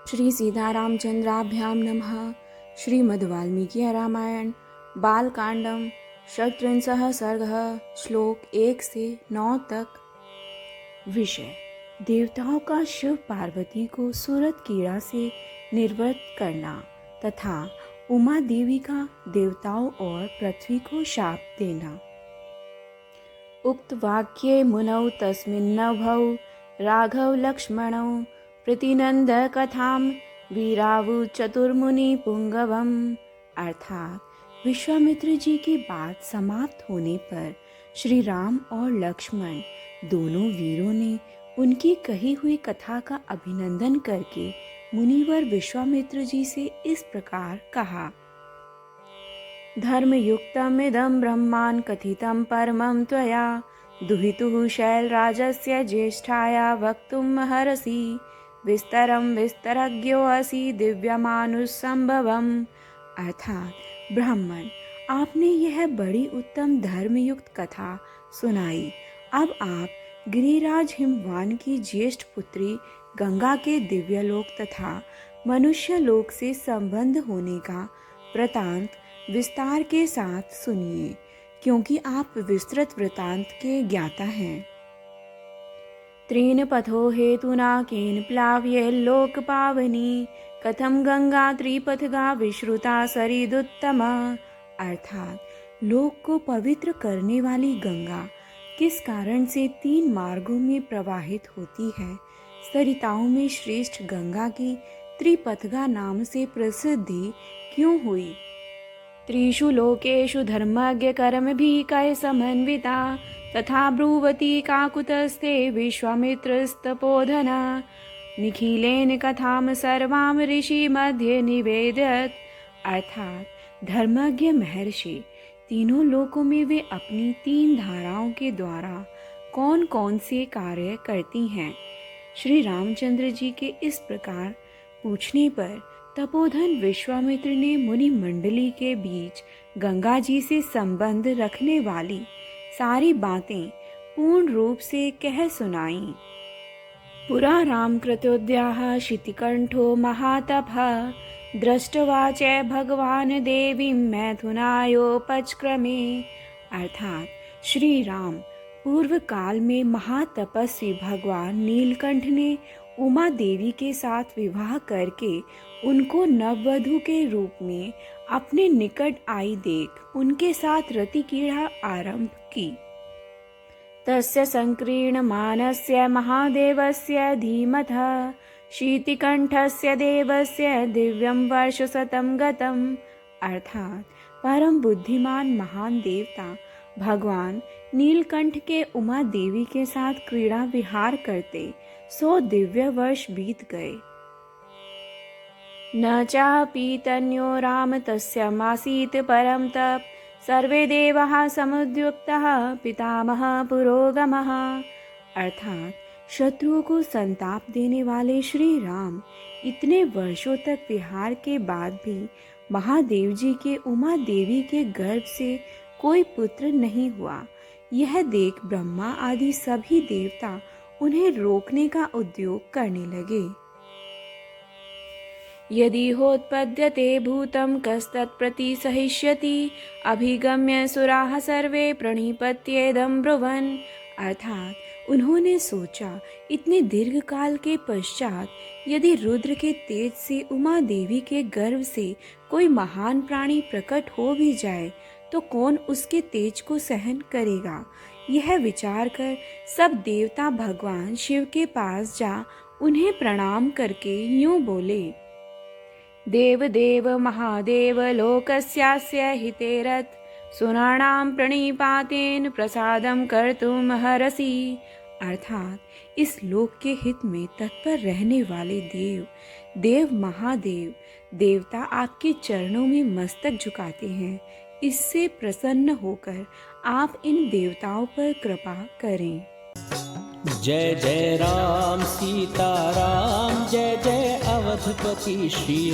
श्री सीतारामचंद्राभ्याम नमः। श्रीमद् वाल्मीकि रामायण बालकांडम षट्त्रिंशः सर्गः श्लोक 1 से 9 तक। विषय: देवताओं का शिव पार्वती को सूरत कीड़ा से निर्वृत्त करना तथा उमा देवी का देवताओं और पृथ्वी को शाप देना। उक्त वाक्ये मुनौ तस्मिन्नभौ राघव लक्ष्मणौ प्रतिनंद कथां वीरावु चतुर्मुनि पुंगवम। अर्थात विश्वामित्र जी की बात समाप्त होने पर श्री राम और लक्ष्मण दोनों वीरों ने उनकी कही हुई कथा का अभिनंदन करके मुनिवर विश्वामित्र जी से इस प्रकार कहा। धर्मयुक्तमिदं ब्रह्मान् कथितं परमं त्वया दुहितुः शैलराजस्य ज्येष्ठाया वक्तुमर्हसि विस्तरं विस्तरज्ञोऽसि दिव्यमानुषसंभवम्। अर्थात ब्राह्मण, आपने यह बड़ी उत्तम धर्मयुक्त कथा सुनाई। अब आप गिरिराज हिमवान की ज्येष्ठ पुत्री गंगा के दिव्यलोक तथा मनुष्य लोक से संबंध होने का वृतांत विस्तार के साथ सुनिए, क्योंकि आप विस्तृत वृतांत के ज्ञाता हैं। त्रीन पथो हेतुना केन प्लाव्ये लोक पावनी कथम गंगा त्रिपथगा विश्रुता सरिदुत्तमा। अर्थात लोक को पवित्र करने वाली गंगा किस कारण से 3 मार्गों में प्रवाहित होती है। सरिताओं में श्रेष्ठ गंगा की त्रिपथगा नाम से प्रसिद्धि क्यों हुई। त्रिषु लोकेषु धर्मज्ञ कर्मभिः कः समन्विता तथा ब्रुवती काकुतस्थे विश्वामित्रस्तपोधना निखिलेन कथां सर्वां ऋषि मध्ये निवेदयत्। अर्थात धर्मज्ञ महर्षि तीनों लोकों में वे अपनी 3 धाराओं के द्वारा कौन कौन से कार्य करती हैं। श्री रामचंद्र जी के इस प्रकार पूछने पर तपोधन विश्वामित्र ने मुनि मंडली के बीच गंगा जी से संबंध रखने वाली सारी बातें पूर्ण रूप से कह सुनाई। पुरा राम कृतोद्याः शितिकंठो महातपः दृष्टवा च भगवान देवीं मैथुनायोपचक्रमे। अर्थात श्री राम पूर्व काल में महातपस्वी भगवान नीलकंठ ने उमा देवी के साथ विवाह करके उनको नववधू के रूप में अपने निकट आई देख उनके साथ रति क्रीड़ा आरंभ की। तस्य संकीर्णमानस्य महादेवस्य धीमतः शीतिकंठस्य देवस्य दिव्यं वर्षशतं गतम्। अर्थात परम बुद्धिमान महान देवता भगवान नीलकंठ के उमा देवी के साथ क्रीड़ा विहार करते 100 दिव्य वर्ष बीत गए। न चापि तन्यो राम तस्यामासीत् परं तप सर्वे देवाः समुद्युक्तः पितामह पुरोगमः। अर्थात शत्रुओं को संताप देने वाले श्री राम इतने वर्षों तक विहार के बाद भी महादेव जी के उमा देवी के गर्भ से कोई पुत्र नहीं हुआ। यह देख ब्रह्मा आदि सभी देवता उन्हें रोकने का उद्योग करने लगे। यदि होत्पद्यते भूतं कस्तत्प्रति सहिष्यति अभिगम्य सुराः सर्वे प्रणिपत्येदं ब्रुवन्। अर्थात उन्होंने सोचा, इतने दीर्घ काल के पश्चात यदि रुद्र के तेज से उमा देवी के गर्भ से कोई महान प्राणी प्रकट हो भी जाए तो कौन उसके तेज को सहन करेगा। यह विचार कर सब देवता भगवान शिव के पास जा उन्हें प्रणाम करके यूं बोले। देव देव महादेव लोकस्यास्य हितेरथ सुराणां प्रणिपातेन प्रसादं कर्तुमर्हसि। अर्थात इस लोक के हित में तत्पर रहने वाले देव देव महादेव देवता आपके चरणों में मस्तक झुकाते हैं। इससे प्रसन्न होकर आप इन देवताओं पर कृपा करें। जय जय राम सीता राम, जय जय अवधपति श्री